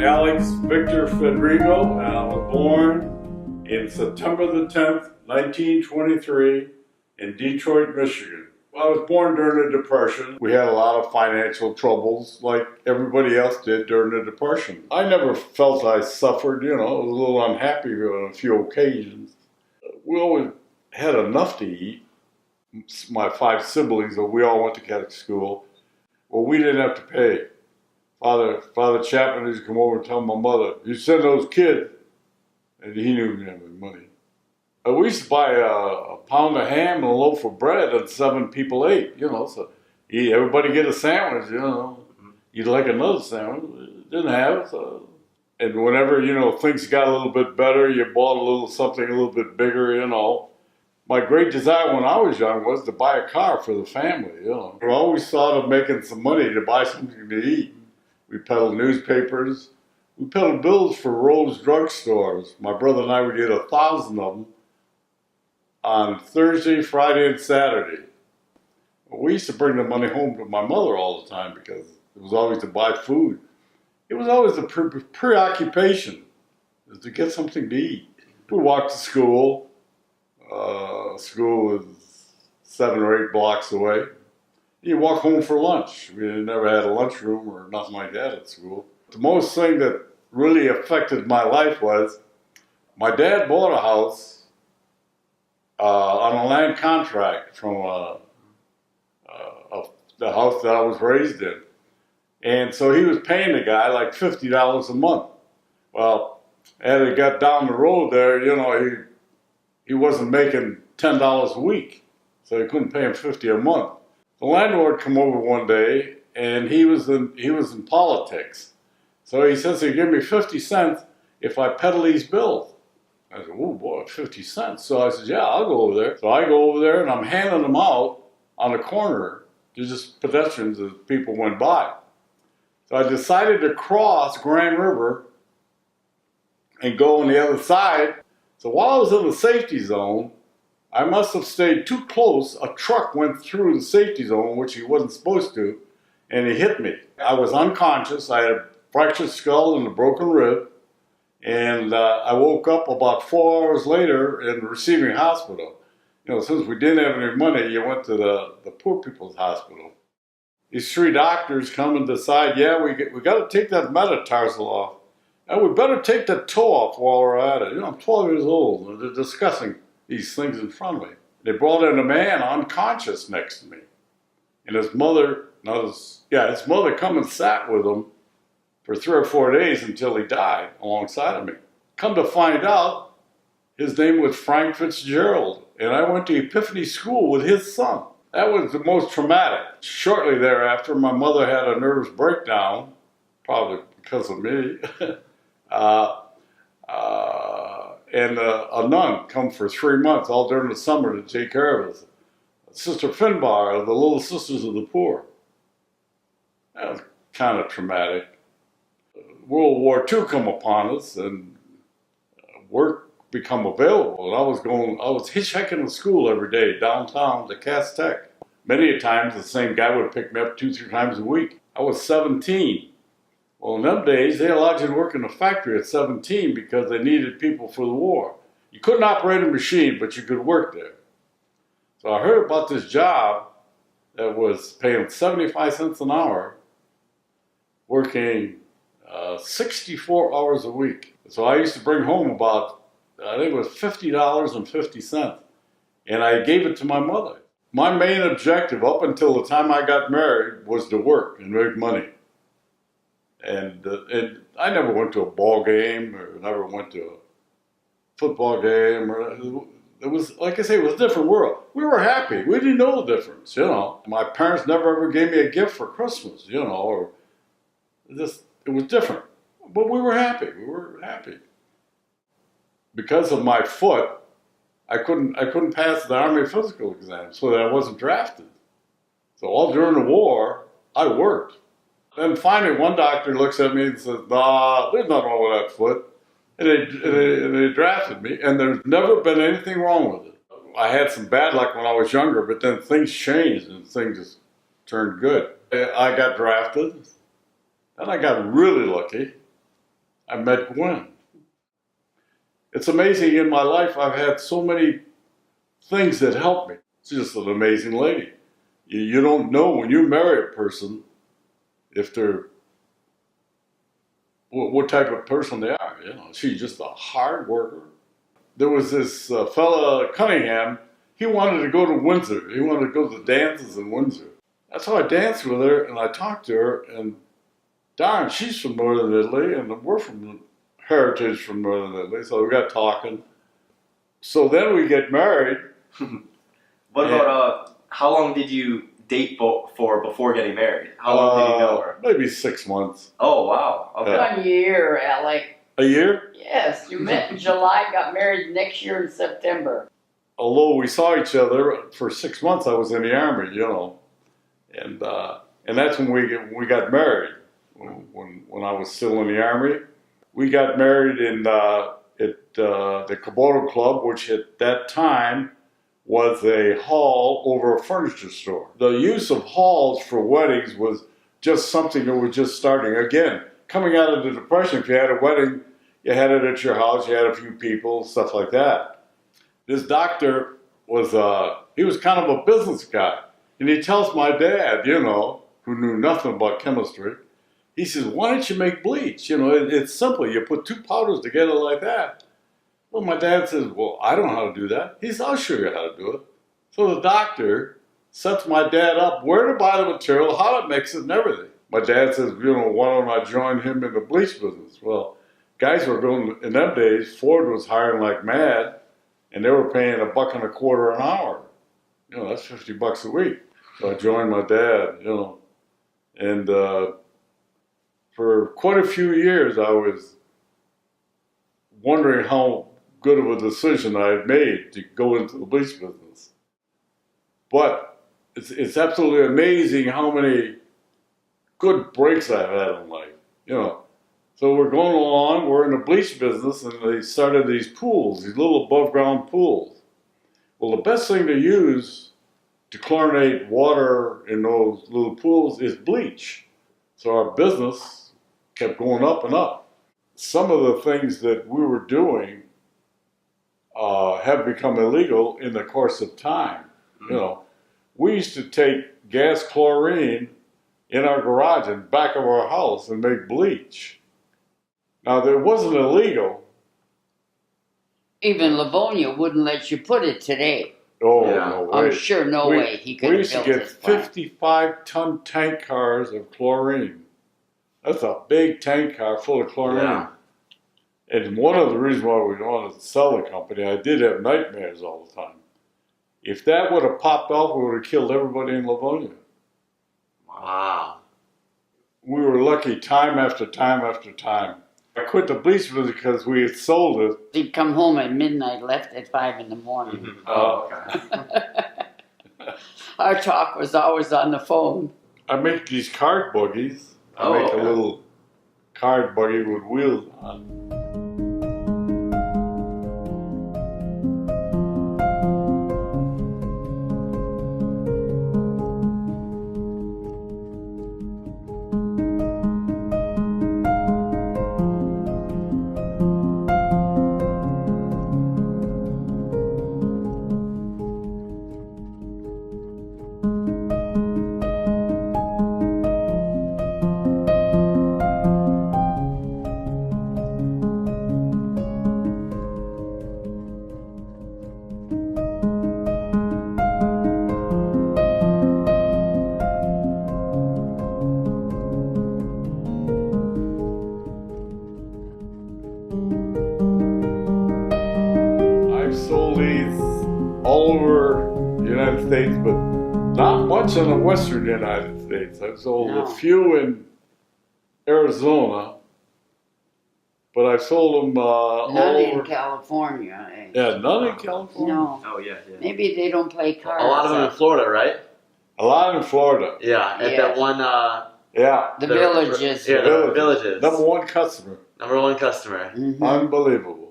Alex Victor Federico, and I was born in September the 10th, 1923 in Detroit, Michigan. I was born during the Depression. We had a lot of financial troubles like everybody else did during the Depression. I never felt I suffered, I was a little unhappy on a few occasions. We always had enough to eat. My 5 siblings, we all went to Catholic school. Well, we didn't have to pay. Father Chapman used to come over and tell my mother, "You send those kids," and he knew we didn't have any money. We used to buy a pound of ham and a loaf of bread, and 7 people ate, so everybody get a sandwich, You'd like another sandwich, didn't have it, so. And whenever, things got a little bit better, you bought something a little bit bigger, My great desire when I was young was to buy a car for the family, I always thought of making some money to buy something to eat. We peddled newspapers. We peddled bills for Rose Drug Stores. My brother and I, we did 1,000 of them on Thursday, Friday, and Saturday. We used to bring the money home to my mother all the time because it was always to buy food. It was always a preoccupation, is to get something to eat. We walked to school. School was 7 or 8 blocks away. You walk home for lunch. We never had a lunchroom or nothing like that at school. The most thing that really affected my life was my dad bought a house on a land contract from the house that I was raised in. And so he was paying the guy like $50 a month. Well, as he got down the road there, he wasn't making $10 a week, so he couldn't pay him $50 a month. The landlord come over one day, and he was in politics. So he says he'd give me 50 cents if I peddle these bills. I said, "Oh boy, 50 cents." So I said, "Yeah, I'll go over there." So I go over there, and I'm handing them out on the corner to just pedestrians as people went by. So I decided to cross Grand River and go on the other side. So while I was in the safety zone, I must have stayed too close. A truck went through the safety zone, which he wasn't supposed to, and he hit me. I was unconscious. I had a fractured skull and a broken rib, and I woke up about 4 hours later in the receiving hospital. Since we didn't have any money, you went to the poor people's hospital. These 3 doctors come and decide, we got to take that metatarsal off. And we better take the toe off while we're at it. I'm 12 years old, and they're discussing these things in front of me. They brought in a man unconscious next to me. And his mother come and sat with him for 3 or 4 days until he died alongside of me. Come to find out, his name was Frank Fitzgerald, and I went to Epiphany School with his son. That was the most traumatic. Shortly thereafter, my mother had a nervous breakdown, probably because of me. And a nun come for 3 months, all during the summer, to take care of us. Sister Finbar of the Little Sisters of the Poor. That was kind of traumatic. World War II come upon us, and work become available. And I was hitchhiking to school every day downtown to Cass Tech. Many a times the same guy would pick me up 2-3 times a week. I was 17. Well, in them days, they allowed you to work in a factory at 17 because they needed people for the war. You couldn't operate a machine, but you could work there. So I heard about this job that was paying 75 cents an hour, working 64 hours a week. So I used to bring home about, I think it was $50.50, and I gave it to my mother. My main objective up until the time I got married was to work and make money. And I never went to a ball game or never went to a football game. It was, like I say, it was a different world. We were happy. We didn't know the difference, My parents never ever gave me a gift for Christmas, or it was different. But we were happy. We were happy. Because of my foot, I couldn't pass the Army physical exam, so that I wasn't drafted. So all during the war, I worked. Then finally, one doctor looks at me and says, "Nah, there's nothing wrong with that foot." And they drafted me, and there's never been anything wrong with it. I had some bad luck when I was younger, but then things changed and things just turned good. I got drafted, and I got really lucky. I met Gwen. It's amazing, in my life I've had so many things that help me. She's just an amazing lady. You don't know when you marry a person if they're what type of person they are. You know, she's just a hard worker. There was this fella Cunningham. He wanted to go to Windsor. He wanted to go to the dances in Windsor. That's how I danced with her, and I talked to her. And darn, she's from Northern Italy, and we're from heritage from Northern Italy. So we got talking. So then we get married. What about how long did you date for before getting married? How long did you know her? Maybe 6 months. Oh wow. Okay. 1 year, Alec. A year? Yes, you met in July, got married next year in September. Although we saw each other for 6 months, I was in the Army, you know, and that's when we got married. When I was still in the Army, we got married at the Kubota Club, which at that time was a hall over a furniture store. The use of halls for weddings was just something that was just starting. Again, coming out of the Depression, if you had a wedding, you had it at your house, you had a few people, stuff like that. This doctor he was kind of a business guy. And he tells my dad, you know, who knew nothing about chemistry, he says, why don't you make bleach? You know, it's simple. You put two powders together like that. Well, my dad says, well, I don't know how to do that. He says, I'll show you how to do it. So the doctor sets my dad up where to buy the material, how to mix it, and everything. My dad says, you know, why don't I join him in the bleach business? Well, guys were going, in them days, Ford was hiring like mad, and they were paying $1.25 an hour. You know, that's $50 a week. So I joined my dad, you know, and for quite a few years I was wondering how good of a decision I had made to go into the bleach business. But it's absolutely amazing how many good breaks I've had in life, you know. So we're going along, we're in the bleach business, and they started these pools, these little above ground pools. Well, the best thing to use to chlorinate water in those little pools is bleach. So our business kept going up and up. Some of the things that we were doing have become illegal in the course of time. You know, we used to take gas chlorine in our garage in back of our house and make bleach. Now, it wasn't illegal. Even Livonia wouldn't let you put it today. Oh, Yeah. no way. I'm sure no way he could We have used to built get his plant. 55-ton tank cars of chlorine. That's a big tank car full of chlorine. Yeah. And one of the reasons why we wanted to sell the company, I did have nightmares all the time. If that would have popped off, we would have killed everybody in Livonia. Wow. We were lucky time after time after time. I quit the bleach business because we had sold it. He'd come home at midnight, left at 5 in the morning. Oh, okay. Our talk was always on the phone. I make these card buggies. I Oh, make okay. a little card buggy with wheels on. I've sold these all over the United States, but not much in the western United States. I've sold No. a few in Arizona, but I've sold them all None in over. California. Eh? Yeah, none in California. No. Oh yeah, yeah. Maybe they don't play cards. A lot of them in Florida, right? A lot in Florida. Yeah, at Yeah. that one. Yeah, The villages. Yeah, the villages. Number one customer. Number one customer. Mhm. Unbelievable.